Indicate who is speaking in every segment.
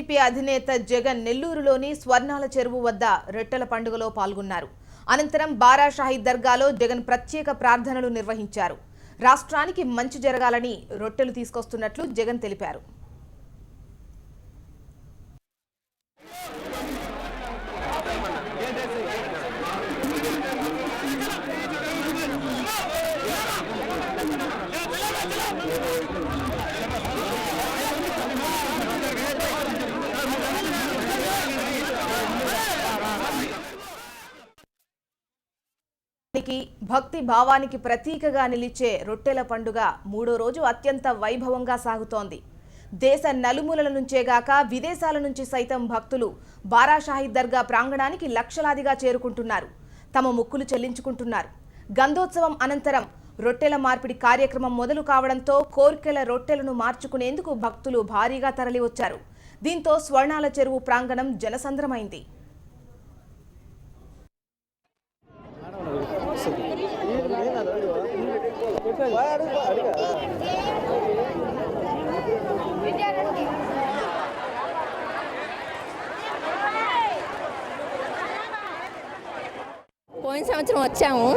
Speaker 1: YCP అధినేత జగన్ నెల్లూరులోని స్వర్ణాల చెరువు వద్ద రొట్టెల పండుగలో పాల్గొన్నారు. అనంతరం బారాషాహి దర్గాలో జగన్ ప్రత్యేక ప్రార్థనలు నిర్వహించారు. రాష్ట్రానికి మంచి జరగాలని రొట్టెలు తీసుకొస్తున్నట్లు జగన్ తెలిపారు. భక్తి భావానికి ప్రతీకగా నిలిచే రొట్టెల పండుగ మూడో రోజు అత్యంత వైభవంగా సాగుతోంది. దేశ నలుమూలల నుంచేగాక విదేశాల నుంచి సైతం భక్తులు బారాషాహి దర్గా ప్రాంగణానికి లక్షలాదిగా చేరుకుంటున్నారు. తమ మొక్కులు చెల్లించుకుంటున్నారు. గంధోత్సవం అనంతరం రొట్టెల మార్పిడి కార్యక్రమం మొదలు కావడంతో కోర్కెల రొట్టెలను మార్చుకునేందుకు భక్తులు భారీగా తరలివచ్చారు. దీంతో స్వర్ణాల చెరువు ప్రాంగణం జనసంద్రమైంది.
Speaker 2: పోయిన సంవత్సరం వచ్చాము,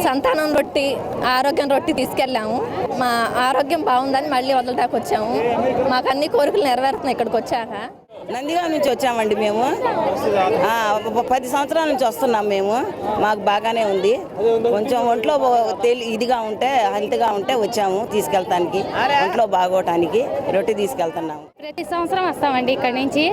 Speaker 2: సంతానం రొట్టి, ఆరోగ్యం రొట్టి తీసుకెళ్ళాము. మా ఆరోగ్యం బాగుందని మళ్ళీ వదలటానికి వచ్చాము. మాకు అన్ని కోరికలు నెరవేరుతున్నాయి ఇక్కడికి వచ్చాక.
Speaker 3: నందిగాం నుంచి వచ్చామండి మేము. 10 సంవత్సరాల నుంచి వస్తున్నాం మేము. మాకు బాగానే ఉంది. కొంచెం ఒంట్లో ఇదిగా ఉంటే హెల్త్గా ఉంటే వచ్చాము తీసుకెళ్తానికి, ఒంట్లో బాగోటానికి రొట్టె తీసుకెళ్తున్నాము.
Speaker 4: ప్రతి సంవత్సరం వస్తామండి ఇక్కడ నుంచి.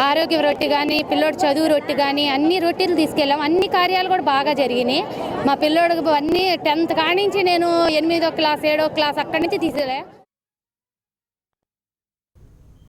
Speaker 4: ఆరోగ్య రొట్టె కానీ, పిల్లోడు చదువు రొట్టె కానీ అన్ని రొట్టెలు తీసుకెళ్ళాము. అన్ని కార్యాలు కూడా బాగా జరిగినాయి. మా పిల్లోడికి అన్ని 10th కాడి నుంచి నేను 8వ క్లాస్ 7వ క్లాస్ అక్కడి నుంచి తీసుకెళ్ళా.